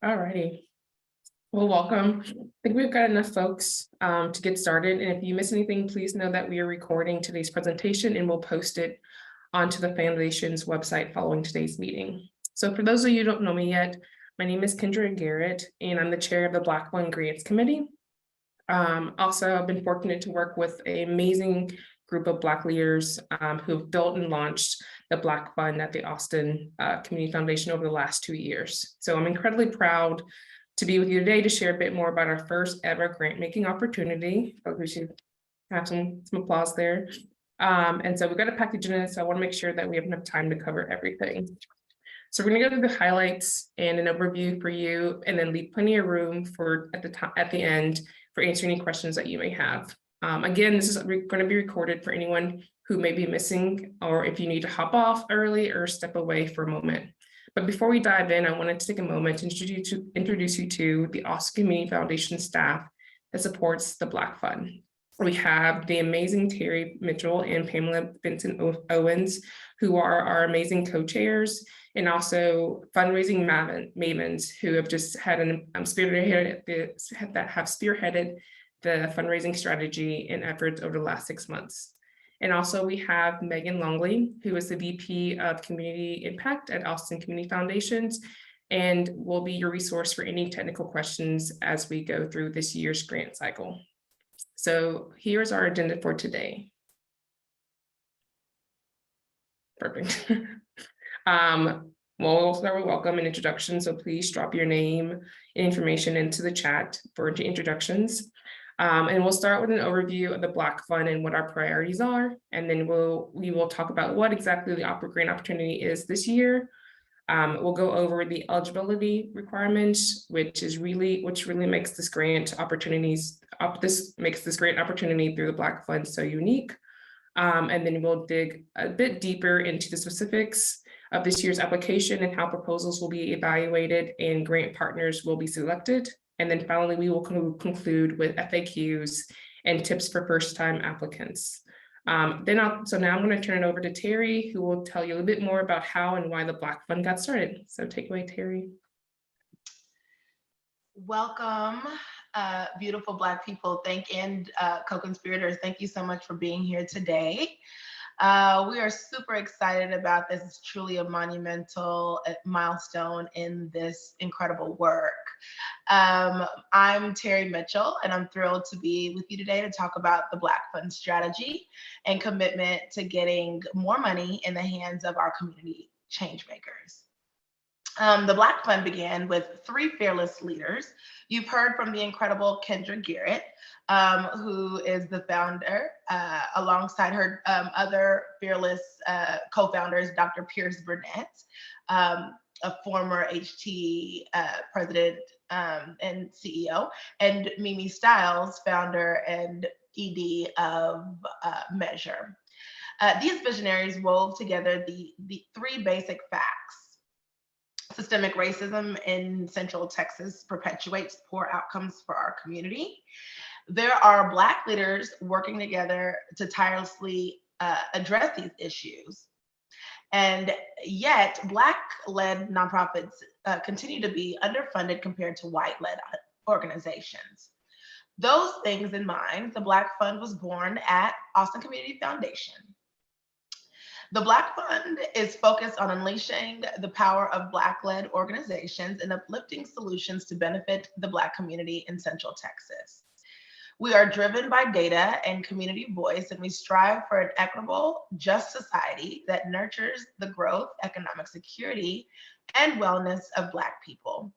Alrighty. Well, welcome. I think we've got enough folks to get started. And if you miss anything, please know that we are recording today's presentation and we'll post it onto the Foundation's website following today's meeting. So for those of you who don't know me yet, my name is Kendra Garrett, and I'm the chair of the Black Fund Grants Committee. Also, I've been fortunate to work with an amazing group of Black leaders who have built and launched the Black Fund at the Austin Community Foundation over the last 2 years. So I'm incredibly proud to be with you today to share a bit more about our first ever grant making opportunity. But we should have some applause there. And so we've got a package in it, so I want to make sure that we have enough time to cover everything. So we're going to go through the highlights and an overview for you, and then leave plenty of room for at the end for answering any questions that you may have. Again, this is going to be recorded for anyone who may be missing, or if you need to hop off early or step away for a moment. But before we dive in, I wanted to take a moment to introduce you to the Austin Community Foundation staff that supports the Black Fund. We have the amazing Terry Mitchell and Pamela Vincent Owens, who are our amazing co-chairs, and also fundraising mavens who have just had spearheaded the fundraising strategy and efforts over the last 6 months. And also we have Megan Longley, who is the VP of Community Impact at Austin Community Foundations, and will be your resource for any technical questions as we go through this year's grant cycle. So here's our agenda for today. Perfect. Well, we'll start with welcome and introduction. So please drop your name and information into the chat for introductions. And we'll start with an overview of the Black Fund and what our priorities are. And then we will talk about what exactly the grant opportunity is this year. We'll go over the eligibility requirements, which really makes this grant opportunity through the Black Fund so unique. And then we'll dig a bit deeper into the specifics of this year's application and how proposals will be evaluated and grant partners will be selected. And then finally, we will conclude with FAQs and tips for first-time applicants. So now I'm going to turn it over to Terry, who will tell you a little bit more about how and why the Black Fund got started. So take away, Terry. Welcome, beautiful Black people. Co-conspirators, thank you so much for being here today. We are super excited about this. It's truly a monumental milestone in this incredible work. I'm Terry Mitchell, and I'm thrilled to be with you today to talk about the Black Fund strategy and commitment to getting more money in the hands of our community change makers. The Black Fund began with 3 fearless leaders. You've heard from the incredible Kendra Garrett, who is the founder, alongside her other fearless co-founders, Dr. Pierce Burnett, a former HT president and CEO, and Mimi Stiles, founder and ED of Measure. These visionaries wove together the 3 basic facts. Systemic racism in Central Texas perpetuates poor outcomes for our community. There are Black leaders working together to tirelessly address these issues. And yet, Black-led nonprofits continue to be underfunded compared to white-led organizations. Those things in mind, the Black Fund was born at Austin Community Foundation. The Black Fund is focused on unleashing the power of Black-led organizations and uplifting solutions to benefit the Black community in Central Texas. We are driven by data and community voice, and we strive for an equitable, just society that nurtures the growth, economic security, and wellness of Black people.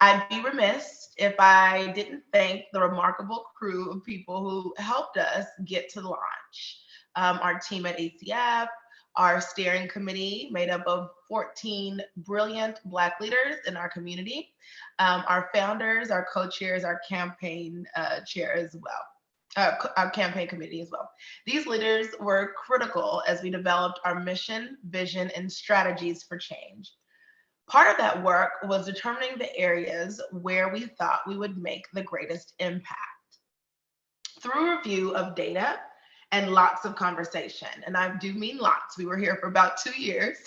I'd be remiss if I didn't thank the remarkable crew of people who helped us get to launch. Our team at ACF, our steering committee made up of 14 brilliant Black leaders in our community, our founders, our co-chairs, our campaign chair as well, our campaign committee as well. These leaders were critical as we developed our mission, vision, and strategies for change. Part of that work was determining the areas where we thought we would make the greatest impact. Through review of data, and lots of conversation, and I do mean lots. We were here for about 2 years.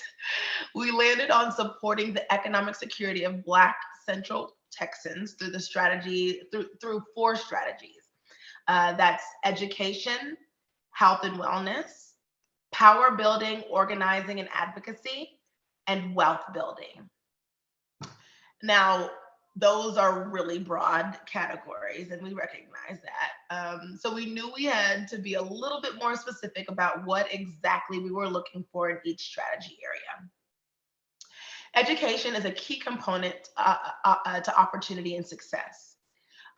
We landed on supporting the economic security of Black Central Texans through through 4 strategies. That's education, health and wellness, power building, organizing and advocacy, and wealth building. Now, those are really broad categories, and we recognize that. So we knew we had to be a little bit more specific about what exactly we were looking for in each strategy area. Education is a key component to opportunity and success.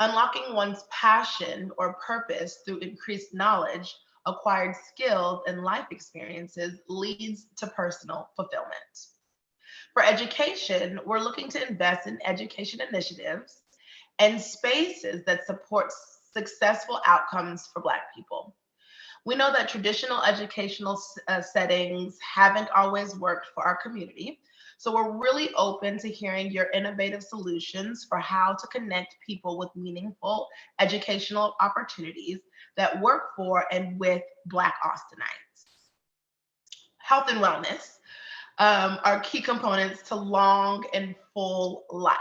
Unlocking one's passion or purpose through increased knowledge, acquired skills, and life experiences leads to personal fulfillment. For education, we're looking to invest in education initiatives and spaces that support successful outcomes for Black people. We know that traditional educational settings haven't always worked for our community, so we're really open to hearing your innovative solutions for how to connect people with meaningful educational opportunities that work for and with Black Austinites. Health and wellness are key components to long and full life,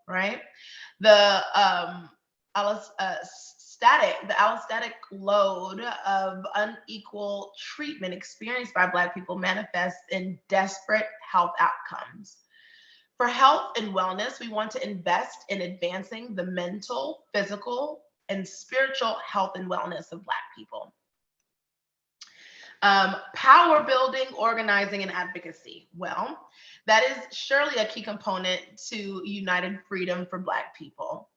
right? The allostatic load of unequal treatment experienced by Black people manifests in desperate health outcomes. For health and wellness, we want to invest in advancing the mental, physical, and spiritual health and wellness of Black people. Power building, organizing, and advocacy. Well, that is surely a key component to united freedom for Black people.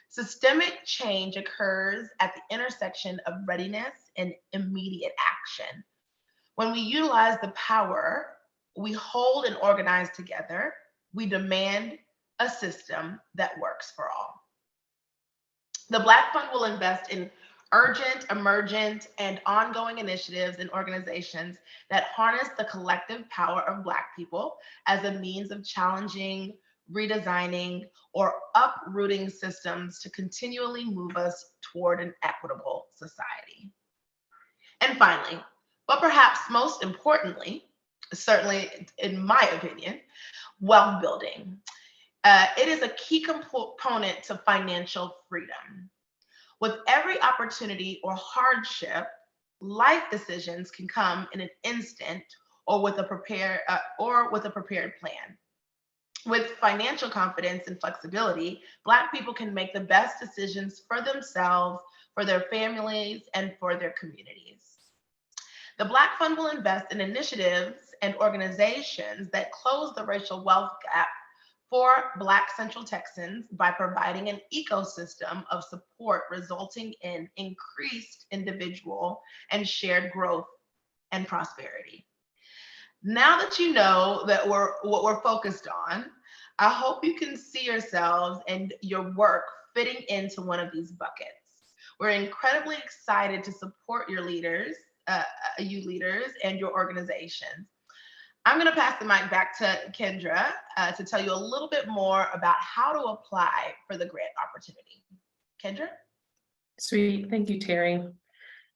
Systemic change occurs at the intersection of readiness and immediate action. When we utilize the power we hold and organize together, we demand a system that works for all. The Black Fund will invest in urgent, emergent, and ongoing initiatives and organizations that harness the collective power of Black people as a means of challenging, redesigning, or uprooting systems to continually move us toward an equitable society. And finally, but perhaps most importantly, certainly in my opinion, wealth building. It is a key component to financial freedom. With every opportunity or hardship, life decisions can come in an instant or with a prepared plan. With financial confidence and flexibility, Black people can make the best decisions for themselves, for their families, and for their communities. The Black Fund will invest in initiatives and organizations that close the racial wealth gap for Black Central Texans by providing an ecosystem of support resulting in increased individual and shared growth and prosperity. Now that you know that what we're focused on, I hope you can see yourselves and your work fitting into one of these buckets. We're incredibly excited to support your leaders, you leaders, and your organizations. I'm going to pass the mic back to Kendra to tell you a little bit more about how to apply for the grant opportunity. Kendra? Sweet, thank you, Terry.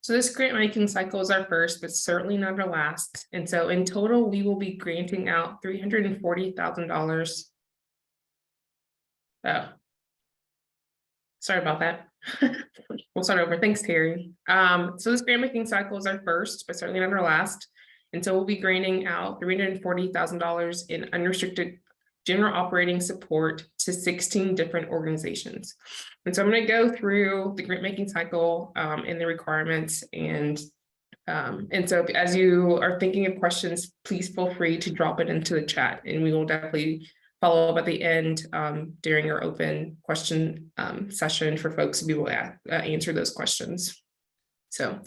So this grant making cycle is our first, but certainly not our last. And so in total, we will be granting out $340,000. Oh, sorry about that. We'll start over. Thanks, Terry. So this grant making cycle is our first, but certainly not our last. And so we'll be granting out $340,000 in unrestricted general operating support to 16 different organizations. And so I'm going to go through the grant making cycle and the requirements. And so as you are thinking of questions, please feel free to drop it into the chat, and we will definitely follow up at the end during our open question session for folks to be able to answer those questions. So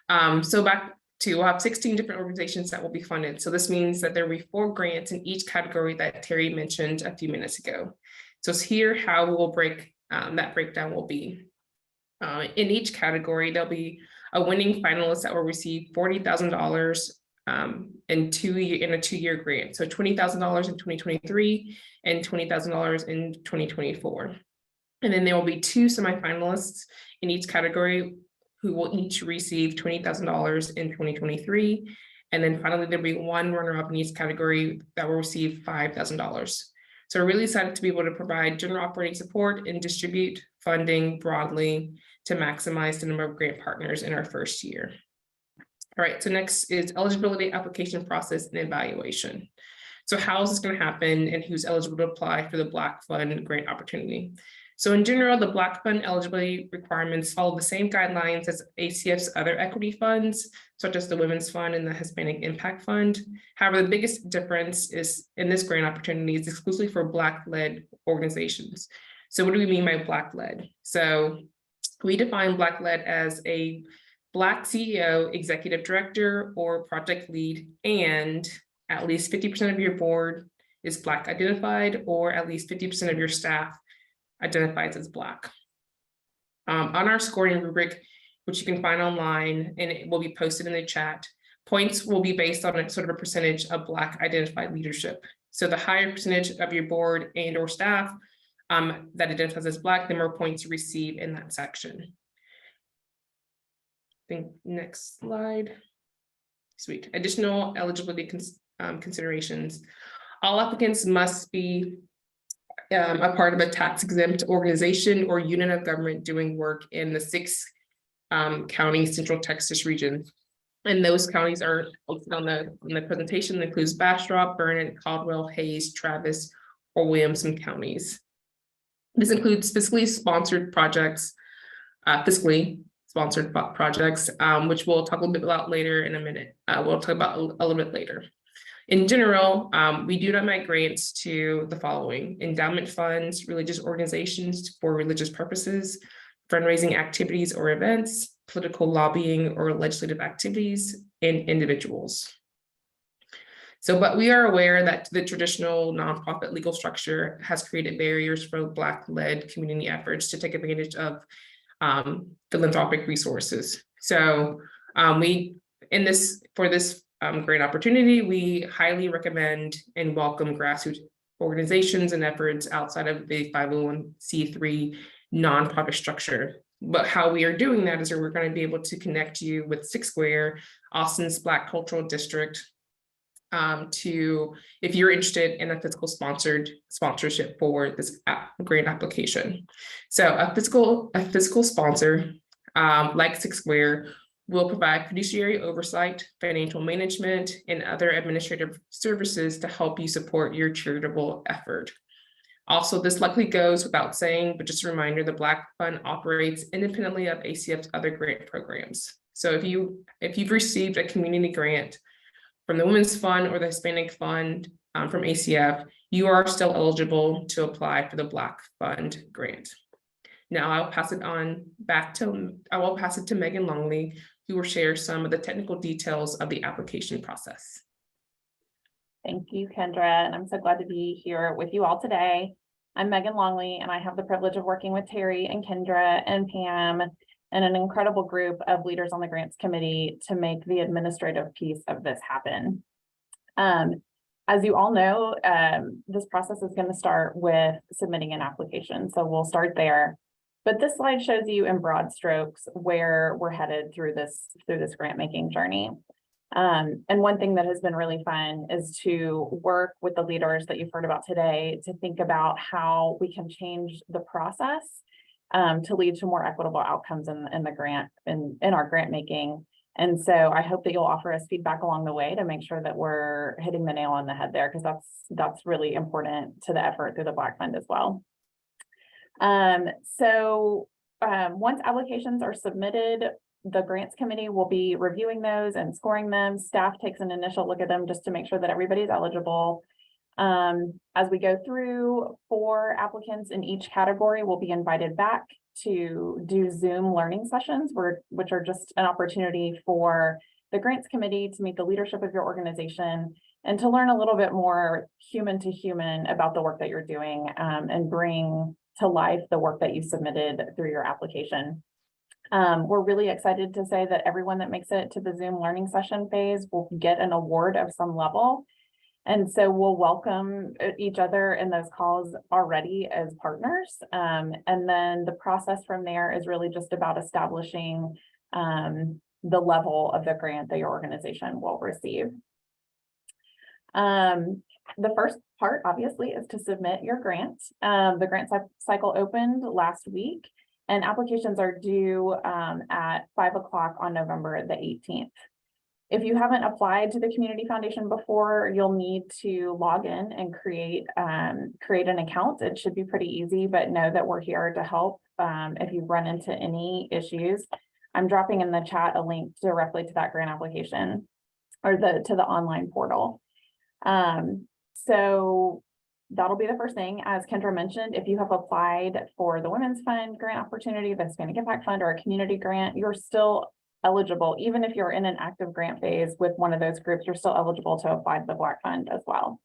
back to, we'll have 16 different organizations that will be funded. So this means that there will be 4 grants in each category that Terry mentioned a few minutes ago. So it's here how we'll break, that breakdown will be. In each category, there'll be a winning finalist that will receive $40,000 in a 2-year grant. So $20,000 in 2023 and $20,000 in 2024. And then there will be 2 semifinalists in each category who will each receive $20,000 in 2023. And then finally, there'll be 1 runner-up in each category that will receive $5,000. So we're really excited to be able to provide general operating support and distribute funding broadly to maximize the number of grant partners in our first year. All right, so next is eligibility application process and evaluation. So how is this going to happen and who's eligible to apply for the Black Fund grant opportunity? So in general, the Black Fund eligibility requirements follow the same guidelines as ACF's other equity funds, such as the Women's Fund and the Hispanic Impact Fund. However, the biggest difference is in this grant opportunity is exclusively for Black-led organizations. So what do we mean by Black-led? So we define Black-led as a Black CEO, executive director, or project lead, and at least 50% of your board is Black identified, or at least 50% of your staff identifies as Black. On our scoring rubric, which you can find online and it will be posted in the chat, points will be based on a sort of a percentage of Black identified leadership. So the higher percentage of your board and or staff that identifies as Black, the more points you receive in that section. I think next slide. Sweet. Additional eligibility considerations. All applicants must be a part of a tax-exempt organization or unit of government doing work in the 6 county Central Texas region. And those counties are listed on the presentation. That includes Bastrop, Burnett, Caldwell, Hayes, Travis, or Williamson counties. This includes fiscally sponsored projects, which we'll talk a little bit about later in a minute. We'll talk about a little bit later. In general, we do not make grants to the following: endowment funds, religious organizations for religious purposes, fundraising activities or events, political lobbying or legislative activities, and individuals. So, but we are aware that the traditional nonprofit legal structure has created barriers for Black-led community efforts to take advantage of philanthropic resources. So for this great opportunity, we highly recommend and welcome grassroots organizations and efforts outside of the 501c3 nonprofit structure. But how we are doing that is we're going to be able to connect you with Six Square, Austin's Black Cultural District, if you're interested in a fiscal sponsorship for this grant application. So a fiscal sponsor like Six Square will provide fiduciary oversight, financial management, and other administrative services to help you support your charitable effort. Also, this likely goes without saying, but just a reminder, the Black Fund operates independently of ACF's other grant programs. So if you've received a community grant from the Women's Fund or the Hispanic Fund from ACF, you are still eligible to apply for the Black Fund grant. Now I will pass it to Megan Longley, who will share some of the technical details of the application process. Thank you, Kendra, and I'm so glad to be here with you all today. I'm Megan Longley, and I have the privilege of working with Terry and Kendra and Pam and an incredible group of leaders on the grants committee to make the administrative piece of this happen. As you all know, this process is going to start with submitting an application, so we'll start there. But this slide shows you in broad strokes where we're headed through this grant making journey. And one thing that has been really fun is to work with the leaders that you've heard about today to think about how we can change the process to lead to more equitable outcomes in the grant, in our grant making. And so I hope that you'll offer us feedback along the way to make sure that we're hitting the nail on the head there, because that's really important to the effort through the Black Fund as well. Once applications are submitted, the grants committee will be reviewing those and scoring them. Staff takes an initial look at them just to make sure that everybody's eligible. As we go through, 4 applicants in each category will be invited back to do Zoom learning sessions, which are just an opportunity for the grants committee to meet the leadership of your organization and to learn a little bit more human to human about the work that you're doing, and bring to life the work that you submitted through your application. We're really excited to say that everyone that makes it to the Zoom learning session phase will get an award of some level. And so we'll welcome each other in those calls already as partners. And then the process from there is really just about establishing the level of the grant that your organization will receive. The first part, obviously, is to submit your grant. The grant cycle opened last week, and applications are due at 5 o'clock on November the 18th. If you haven't applied to the Community Foundation before, you'll need to log in and create an account. It should be pretty easy, but know that we're here to help if you run into any issues. I'm dropping in the chat a link directly to that grant application or to the online portal. So that'll be the first thing. As Kendra mentioned, if you have applied for the Women's Fund grant opportunity, the Hispanic Impact Fund, or a community grant, you're still eligible. Even if you're in an active grant phase with one of those groups, you're still eligible to apply to the Black Fund as well.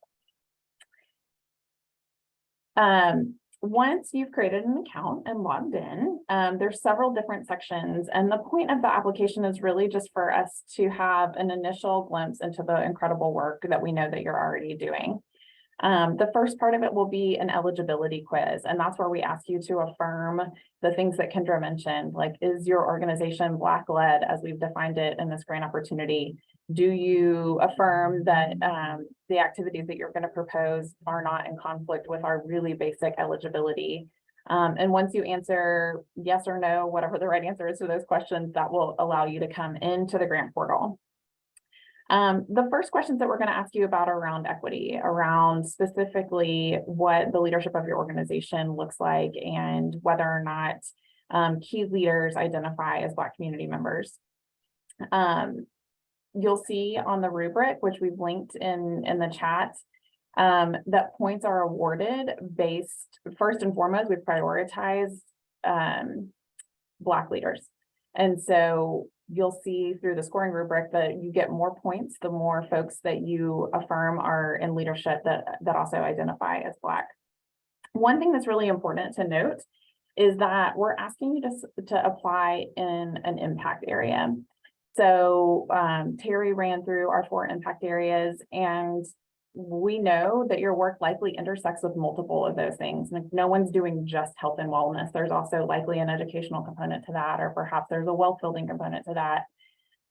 Once you've created an account and logged in, there's several different sections, and the point of the application is really just for us to have an initial glimpse into the incredible work that we know that you're already doing. The first part of it will be an eligibility quiz, and that's where we ask you to affirm the things that Kendra mentioned, like, is your organization Black-led as we've defined it in this grant opportunity? Do you affirm that the activities that you're going to propose are not in conflict with our really basic eligibility? And once you answer yes or no, whatever the right answer is to those questions, that will allow you to come into the grant portal. The first questions that we're going to ask you about are around equity, around specifically what the leadership of your organization looks like and whether or not key leaders identify as Black community members. You'll see on the rubric, which we've linked in the chat, that points are awarded based, first and foremost, we prioritize Black leaders. And so you'll see through the scoring rubric that you get more points the more folks that you affirm are in leadership that also identify as Black. One thing that's really important to note is that we're asking you to apply in an impact area. So Terry ran through our 4 impact areas, and we know that your work likely intersects with multiple of those things. Like, no one's doing just health and wellness. There's also likely an educational component to that, or perhaps there's a wealth building component to that.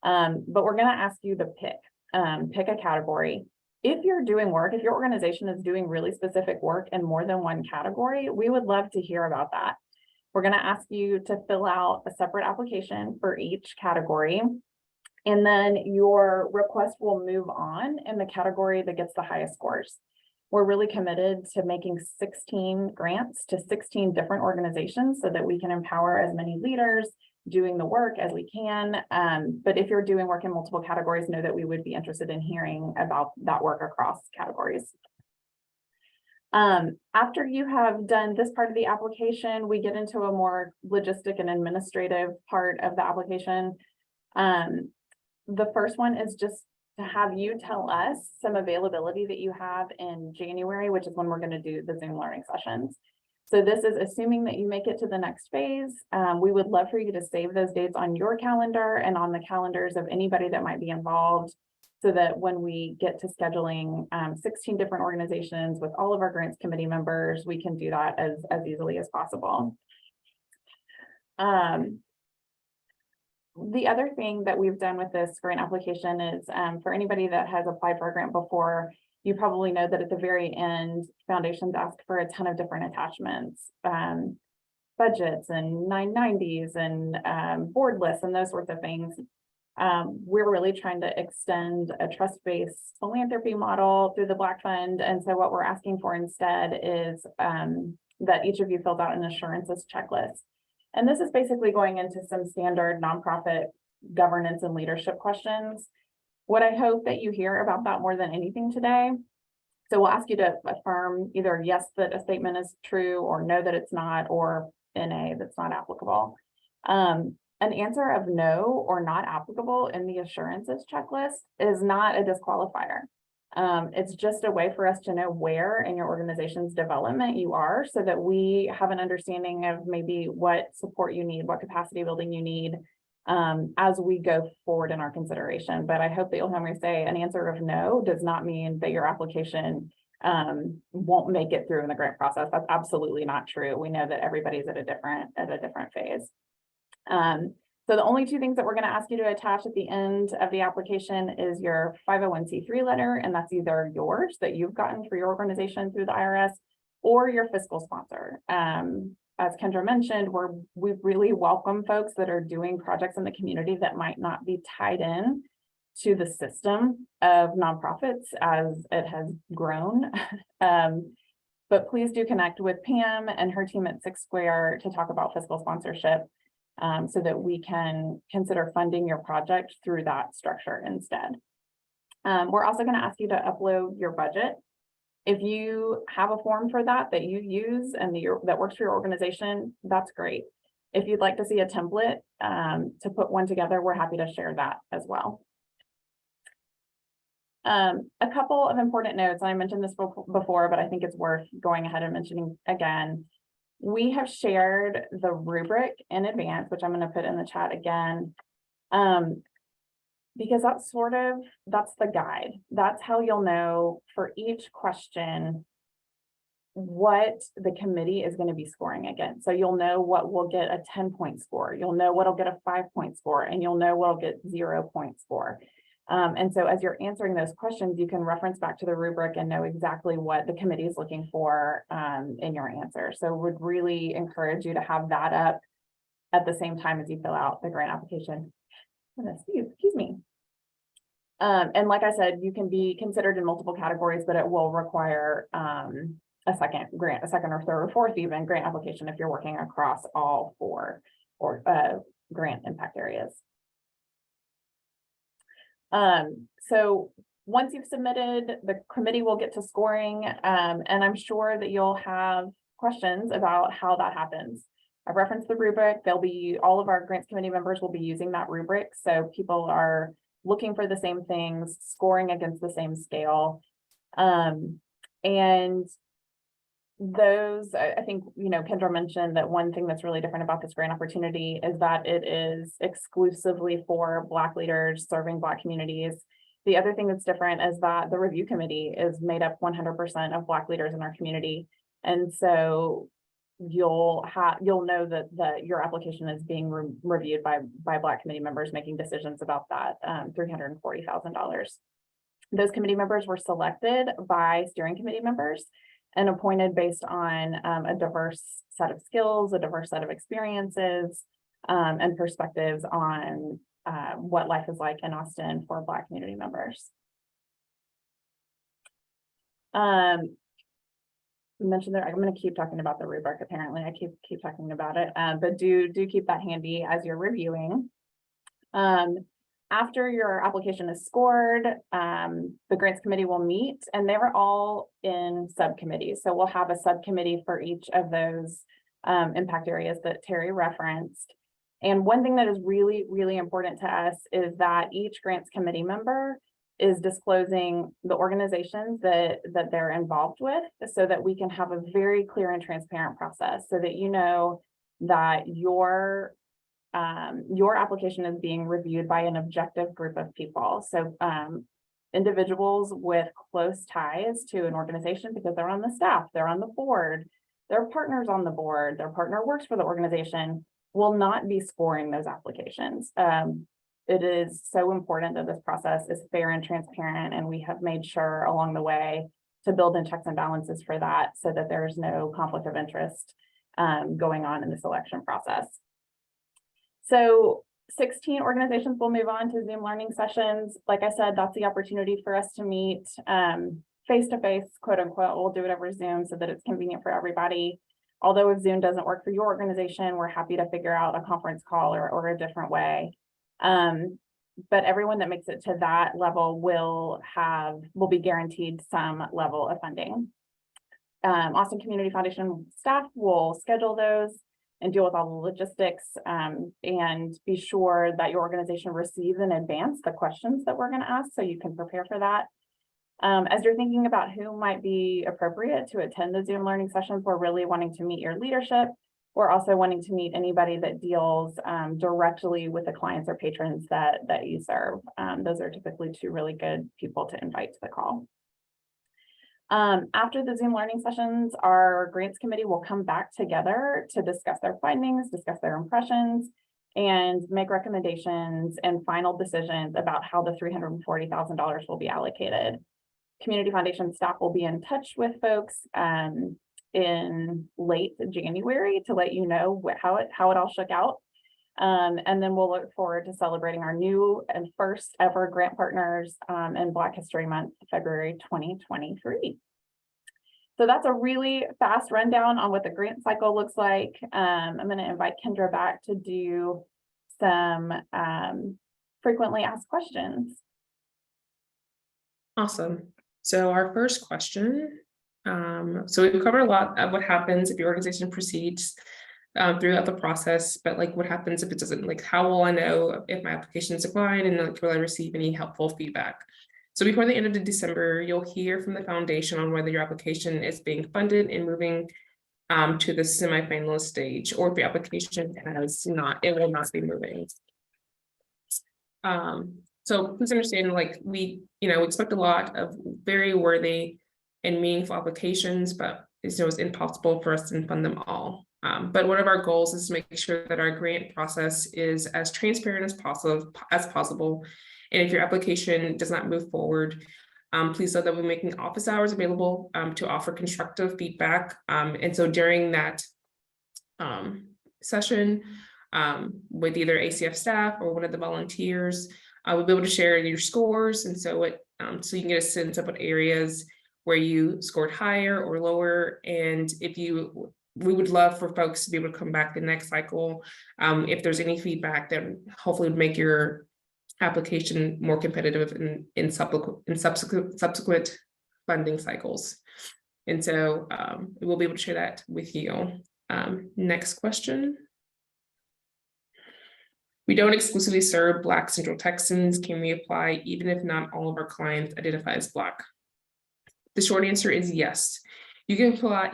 But we're going to ask you to pick a category. If you're doing work, if your organization is doing really specific work in more than one category, we would love to hear about that. We're going to ask you to fill out a separate application for each category. And then your request will move on in the category that gets the highest scores. We're really committed to making 16 grants to 16 different organizations so that we can empower as many leaders doing the work as we can. But if you're doing work in multiple categories, know that we would be interested in hearing about that work across categories. After you have done this part of the application, we get into a more logistic and administrative part of the application. The first one is just to have you tell us some availability that you have in January, which is when we're going to do the Zoom learning sessions. So this is assuming that you make it to the next phase. We would love for you to save those dates on your calendar and on the calendars of anybody that might be involved, so that when we get to scheduling 16 different organizations with all of our grants committee members, we can do that as easily as possible. The other thing that we've done with this grant application is for anybody that has applied for a grant before, you probably know that at the very end, foundations ask for a ton of different attachments, budgets and 990s and board lists and those sorts of things. We're really trying to extend a trust-based philanthropy model through the Black Fund. And so what we're asking for instead is that each of you fills out an assurances checklist. And this is basically going into some standard nonprofit governance and leadership questions. What I hope that you hear about that more than anything today. So we'll ask you to affirm either yes, that a statement is true, or no, that it's not, or NA, that's not applicable. An answer of no or not applicable in the assurances checklist is not a disqualifier. It's just a way for us to know where in your organization's development you are, so that we have an understanding of maybe what support you need, what capacity building you need as we go forward in our consideration. But I hope that you'll hear me say an answer of no does not mean that your application won't make it through in the grant process. That's absolutely not true. We know that everybody's at a different phase. So the only two things that we're going to ask you to attach at the end of the application is your 501c3 letter, and that's either yours that you've gotten for your organization through the IRS or your fiscal sponsor. As Kendra mentioned, we really welcome folks that are doing projects in the community that might not be tied in to the system of nonprofits as it has grown. But please do connect with Pam and her team at Six Square to talk about fiscal sponsorship, so that we can consider funding your project through that structure instead. We're also going to ask you to upload your budget. If you have a form for that you use and that works for your organization, that's great. If you'd like to see a template to put one together, we're happy to share that as well. A couple of important notes, I mentioned this before, but I think it's worth going ahead and mentioning again. We have shared the rubric in advance, which I'm going to put in the chat again, because that's the guide. That's how you'll know for each question what the committee is going to be scoring against. So you'll know what will get a 10-point score, you'll know what'll get a 5-point score, and you'll know what'll get 0-point score. And so as you're answering those questions, you can reference back to the rubric and know exactly what the committee is looking for in your answer. So would really encourage you to have that up at the same time as you fill out the grant application. Excuse me. And like I said, you can be considered in multiple categories, but it will require a second or third or fourth even grant application if you're working across all 4 or grant impact areas. So once you've submitted, the committee will get to scoring, and I'm sure that you'll have questions about how that happens. I've referenced the rubric. All of our grants committee members will be using that rubric. So people are looking for the same things, scoring against the same scale. And those, I think, Kendra mentioned that one thing that's really different about this grant opportunity is that it is exclusively for Black leaders serving Black communities. The other thing that's different is that the review committee is made up 100% of Black leaders in our community. And so you'll know that your application is being reviewed by Black committee members making decisions about that $340,000. Those committee members were selected by steering committee members and appointed based on a diverse set of skills, a diverse set of experiences, and perspectives on what life is like in Austin for Black community members. Mentioned there, I'm going to keep talking about the rubric. Apparently, I keep talking about it, but do keep that handy as you're reviewing. After your application is scored, the grants committee will meet, and they were all in subcommittees. So we'll have a subcommittee for each of those impact areas that Terry referenced. And one thing that is really, really important to us is that each grants committee member is disclosing the organizations that they're involved with, so that we can have a very clear and transparent process, so that you know that your application is being reviewed by an objective group of people. So individuals with close ties to an organization, because they're on the staff, they're on the board, their partners on the board, their partner works for the organization, will not be scoring those applications. It is so important that this process is fair and transparent, and we have made sure along the way to build in checks and balances for that, so that there's no conflict of interest going on in the selection process. So 16 organizations will move on to Zoom learning sessions. Like I said, that's the opportunity for us to meet face-to-face, quote unquote. We'll do it over Zoom so that it's convenient for everybody. Although if Zoom doesn't work for your organization, we're happy to figure out a conference call or a different way. But everyone that makes it to that level will be guaranteed some level of funding. Austin Community Foundation staff will schedule those and deal with all the logistics, and be sure that your organization receives in advance the questions that we're going to ask, so you can prepare for that. As you're thinking about who might be appropriate to attend the Zoom learning sessions, we're really wanting to meet your leadership. We're also wanting to meet anybody that deals directly with the clients or patrons that you serve. Those are typically 2 really good people to invite to the call. After the Zoom learning sessions, our grants committee will come back together to discuss their findings, discuss their impressions, and make recommendations and final decisions about how the $340,000 will be allocated. Community Foundation staff will be in touch with folks in late January to let you know how it all shook out. And then we'll look forward to celebrating our new and first ever grant partners in Black History Month, February 2023. So that's a really fast rundown on what the grant cycle looks like. I'm going to invite Kendra back to do some frequently asked questions. Awesome. So our first question, so we've covered a lot of what happens if your organization proceeds throughout the process, but like what happens if it doesn't, like how will I know if my application is declined, and like will I receive any helpful feedback? So before the end of December, you'll hear from the foundation on whether your application is being funded and moving to the semifinalist stage, or if your application has not, it will not be moving. So please understand, like we expect a lot of very worthy and meaningful applications, but it's impossible for us to fund them all. But one of our goals is to make sure that our grant process is as transparent as possible. And if your application does not move forward, please know that we're making office hours available to offer constructive feedback. And so during that session with either ACF staff or one of the volunteers, we'll be able to share your scores. And so so you can get a sense of what areas where you scored higher or lower. And we would love for folks to be able to come back the next cycle if there's any feedback that hopefully would make your application more competitive in subsequent funding cycles. And so we'll be able to share that with you. Next question. We don't exclusively serve Black Central Texans. Can we apply even if not all of our clients identify as Black? The short answer is yes. You can apply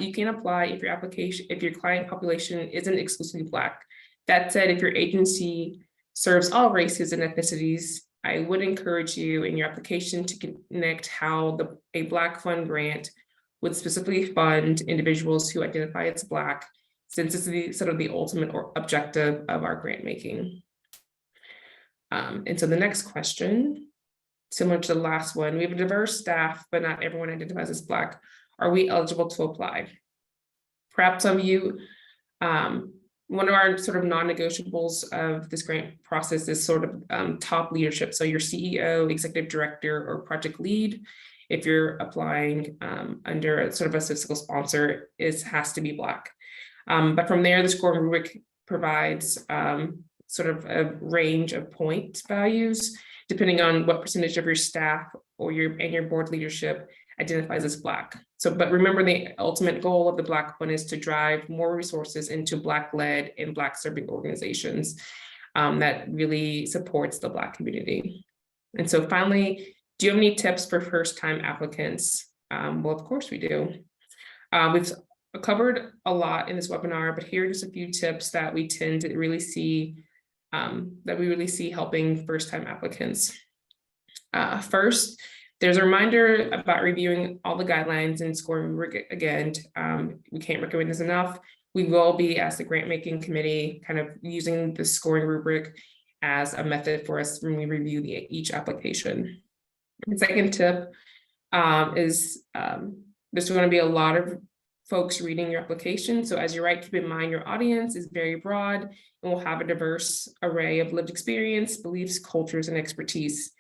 if your client population isn't exclusively Black. That said, if your agency serves all races and ethnicities, I would encourage you in your application to connect how a Black fund grant would specifically fund individuals who identify as Black, since this is the ultimate objective of our grant making. And so the next question, similar to the last one, we have a diverse staff, but not everyone identifies as Black. Are we eligible to apply? Perhaps some of you, one of our sort of non-negotiables of this grant process is sort of top leadership. So your CEO, executive director, or project lead, if you're applying under a sort of a fiscal sponsor, has to be Black. But from there, the scoring rubric provides sort of a range of point values, depending on what percentage of your staff or your board leadership identifies as Black. So, but remember, the ultimate goal of the Black Fund is to drive more resources into Black-led and Black-serving organizations that really supports the Black community. And so finally, do you have any tips for first-time applicants? Well, of course we do. We've covered a lot in this webinar, but here are just a few tips that we tend to really see helping first-time applicants. First, there's a reminder about reviewing all the guidelines and scoring rubric again. We can't recommend this enough. We will be, as the grant making committee, kind of using the scoring rubric as a method for us when we review each application. The second tip is there's going to be a lot of folks reading your application. So as you write, keep in mind your audience is very broad and will have a diverse array of lived experience, beliefs, cultures, and expertise.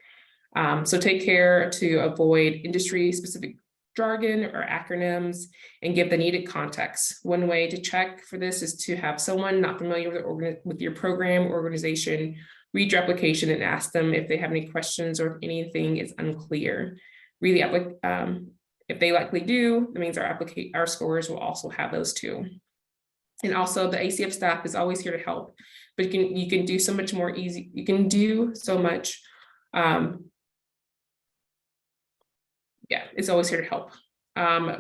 So take care to avoid industry-specific jargon or acronyms and give the needed context. One way to check for this is to have someone not familiar with your program or organization read your application and ask them if they have any questions or if anything is unclear. Really, if they likely do, that means our scores will also have those too. And also the ACF staff is always here to help, but you can do so much more easy. You can do so much. Yeah, it's always here to help.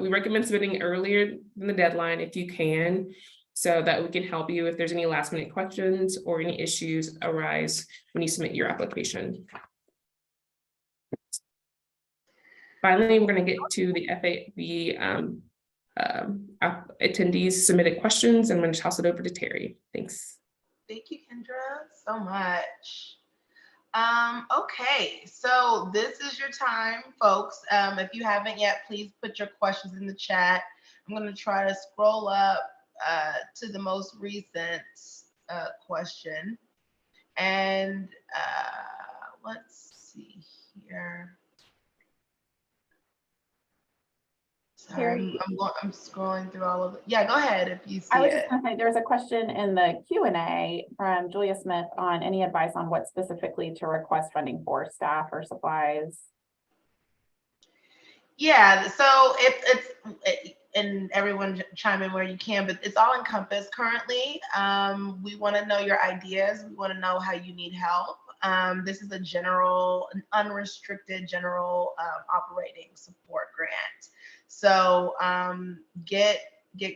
We recommend submitting earlier than the deadline if you can, so that we can help you if there's any last minute questions or any issues arise when you submit your application. Finally, we're going to get to the attendees submitted questions. I'm going to toss it over to Terry. Thanks. Thank you, Kendra, so much. Okay, so this is your time, folks. If you haven't yet, please put your questions in the chat. I'm going to try to scroll up to the most recent question. And let's see here. Sorry, I'm scrolling through all of it. Yeah, go ahead if you see I was it. just gonna say, there's a question in the Q&A from Julia Smith on any advice on what specifically to request funding for, staff or supplies. Yeah, so and everyone chime in where you can, but it's all encompassed currently. We want to know your ideas. We want to know how you need help. This is a general, an unrestricted general operating support grant. So get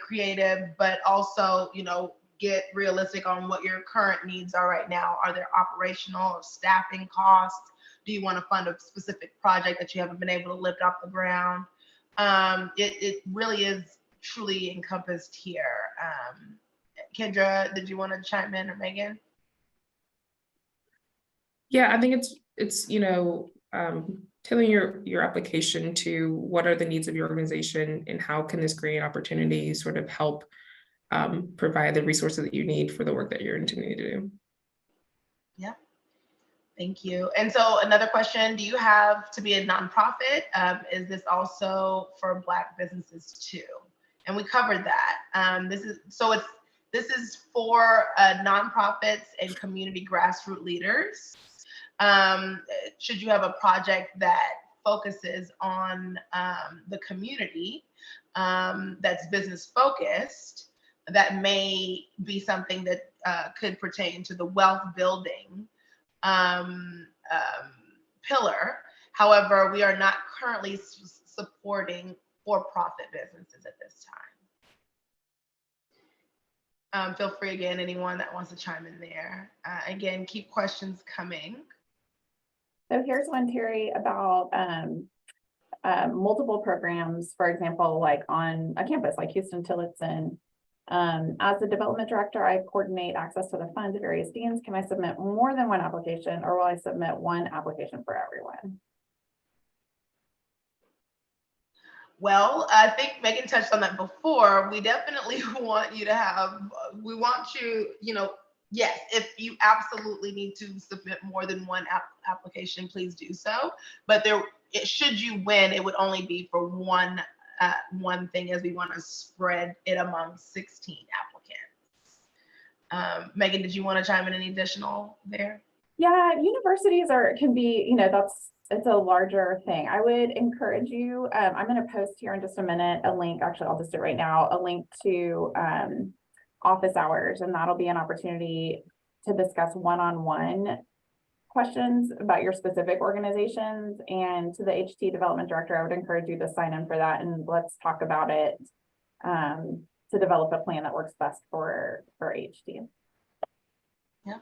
creative, but also, you know, get realistic on what your current needs are right now. Are there operational or staffing costs? Do you want to fund a specific project that you haven't been able to lift off the ground? It really is truly encompassed here. Kendra, did you want to chime in, or Megan? Yeah, I think it's you know, tailoring your application to what are the needs of your organization and how can this grant opportunity sort of help provide the resources that you need for the work that you're intending to do. Yeah. Thank you. And so another question, do you have to be a nonprofit? Is this also for Black businesses too? And we covered that. This is for nonprofits and community grassroots leaders. Should you have a project that focuses on the community, that's business focused, that may be something that could pertain to the wealth building pillar. However, we are not currently supporting for-profit businesses at this time. Feel free again, anyone that wants to chime in there. Again, keep questions coming. So here's one, Terry, about multiple programs, for example, like on a campus like Houston Tillotson. As the development director, I coordinate access to the funds of various deans. Can I submit more than one application, or will I submit one application for everyone? Well, I think Megan touched on that before. We definitely want you to have, we want you know, yes, if you absolutely need to submit more than one application, please do so. But should you win, it would only be for one thing, as we want to spread it among 16 applicants. Megan, did you want to chime in any additional there? Yeah, universities can be, you know, it's a larger thing. I would encourage you, I'm going to post here in just a minute a link, actually I'll just do it right now, a link to office hours, and that'll be an opportunity to discuss one-on-one questions about your specific organizations. And to the HT development director, I would encourage you to sign in for that, and let's talk about it to develop a plan that works best for HT. Yeah.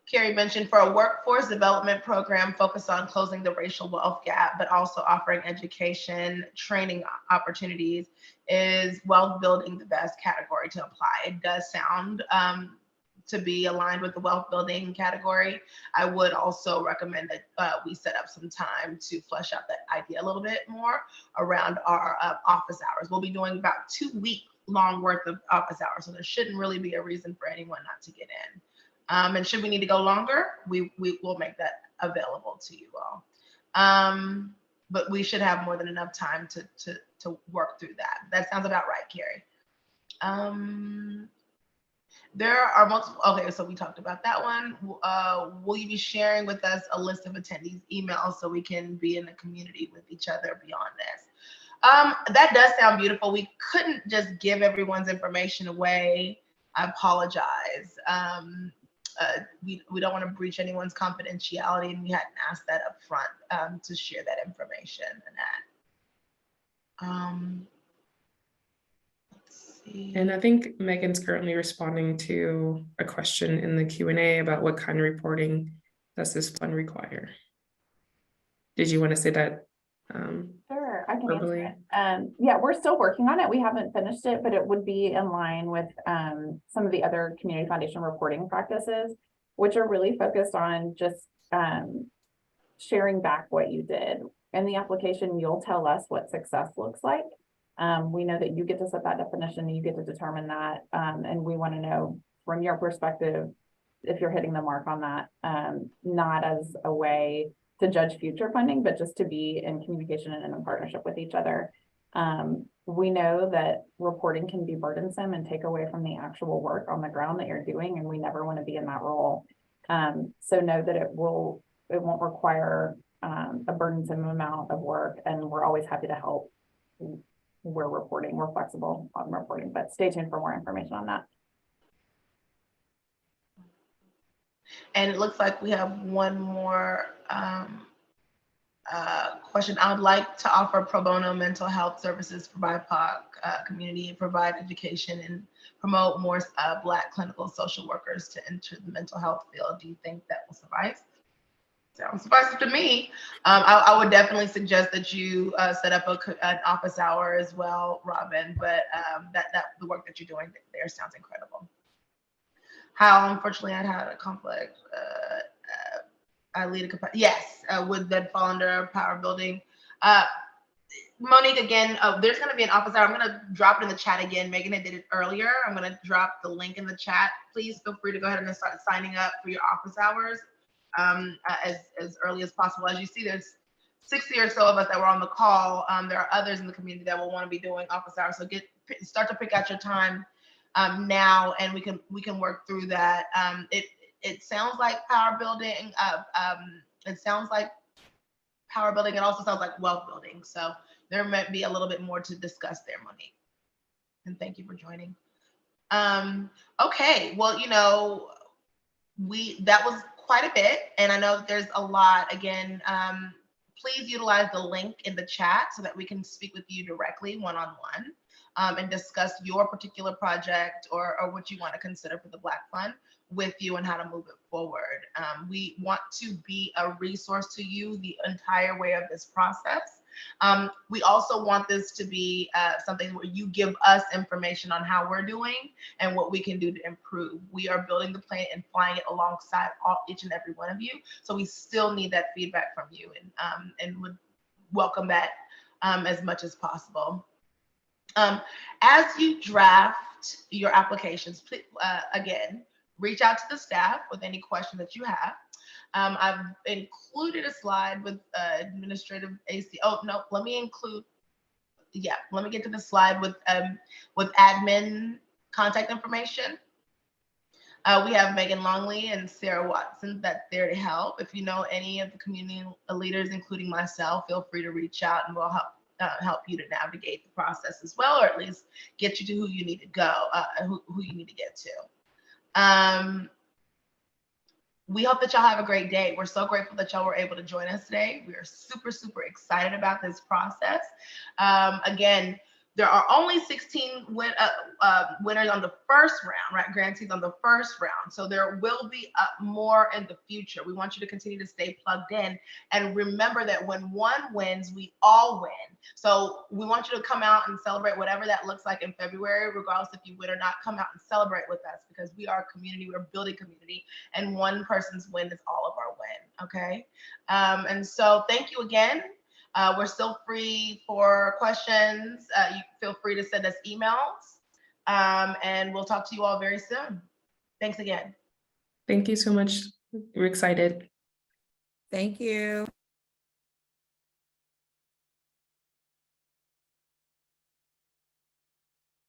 Carrie mentioned for a workforce development program focused on closing the racial wealth gap, but also offering education, training opportunities, is wealth building the best category to apply. It does sound to be aligned with the wealth building category. I would also recommend that we set up some time to flesh out that idea a little bit more around our office hours. We'll be doing about 2 week long worth of office hours, so there shouldn't really be a reason for anyone not to get in. And should we need to go longer, we will make that available to you all. But we should have more than enough time to work through that. That sounds about right, Carrie. There are multiple, okay, so we talked about that one. Will you be sharing with us a list of attendees' emails so we can be in the community with each other beyond this? That does sound beautiful. We couldn't just give everyone's information away. I apologize. We don't want to breach anyone's confidentiality, and we hadn't asked that up front to share that information and that. Let's see. And I think Megan's currently responding to a question in the Q&A about what kind of reporting does this fund require? Did you want to say that? Sure. I can answer Verbally. it. Yeah, we're still working on it. We haven't finished it, but it would be in line with some of the other community foundation reporting practices, which are really focused on just sharing back what you did. In the application, you'll tell us what success looks like. We know that you get to set that definition, you get to determine that, and we want to know from your perspective if you're hitting the mark on that, not as a way to judge future funding, but just to be in communication and in partnership with each other. We know that reporting can be burdensome and take away from the actual work on the ground that you're doing, and we never want to be in that role. So know that it won't require a burdensome amount of work, and we're always happy to help. We're flexible on reporting, but stay tuned for more information on that. And it looks like we have one more question. I would like to offer pro bono mental health services for BIPOC community, and provide education and promote more Black clinical social workers to enter the mental health field. Do you think that will suffice? Sounds suffices to me. I would definitely suggest that you set up an office hour as well, Robin, but that the work that you're doing there sounds incredible. How unfortunately I had a conflict. I lead a yes, would that fall under power building? Monique, again, there's going to be an office hour. I'm going to drop it in the chat again. Megan did it earlier. I'm going to drop the link in the chat. Please feel free to go ahead and start signing up for your office hours as early as possible. As you see, there's 60 or so of us that were on the call. There are others in the community that will want to be doing office hours. So start to pick out your time now, and we can work through that. It sounds like power building. It sounds like power building. It also sounds like wealth building. So there might be a little bit more to discuss there, Monique. And thank you for joining. Okay, well, that was quite a bit, and I know that there's a lot. Again, please utilize the link in the chat so that we can speak with you directly one-on-one and discuss your particular project or what you want to consider for the Black Fund with you and how to move it forward. We want to be a resource to you the entire way of this process. We also want this to be something where you give us information on how we're doing and what we can do to improve. We are building the plan and flying it alongside each and every one of you. So we still need that feedback from you, and would welcome that as much as possible. As you draft your applications, please, again, reach out to the staff with any question that you have. I've included a slide with administrative AC. Oh, no, let me get to the slide with admin contact information. We have Megan Longley and Sarah Watson that's there to help. If you know any of the community leaders, including myself, feel free to reach out and we'll help you to navigate the process as well, or at least get you to who you need to go, who you need to get to. We hope that y'all have a great day. We're so grateful that y'all were able to join us today. We are super, super excited about this process. Again, there are only 16 winners on the first round, right? Grantees on the first round. So there will be more in the future. We want you to continue to stay plugged in. And remember that when one wins, we all win. So we want you to come out and celebrate whatever that looks like in February, regardless if you win or not. Come out and celebrate with us, because we are a community, we're building community, and one person's win is all of our win, okay? And so thank you again. We're still free for questions. You feel free to send us emails, and we'll talk to you all very soon. Thanks again. Thank you so much. We're excited. Thank you.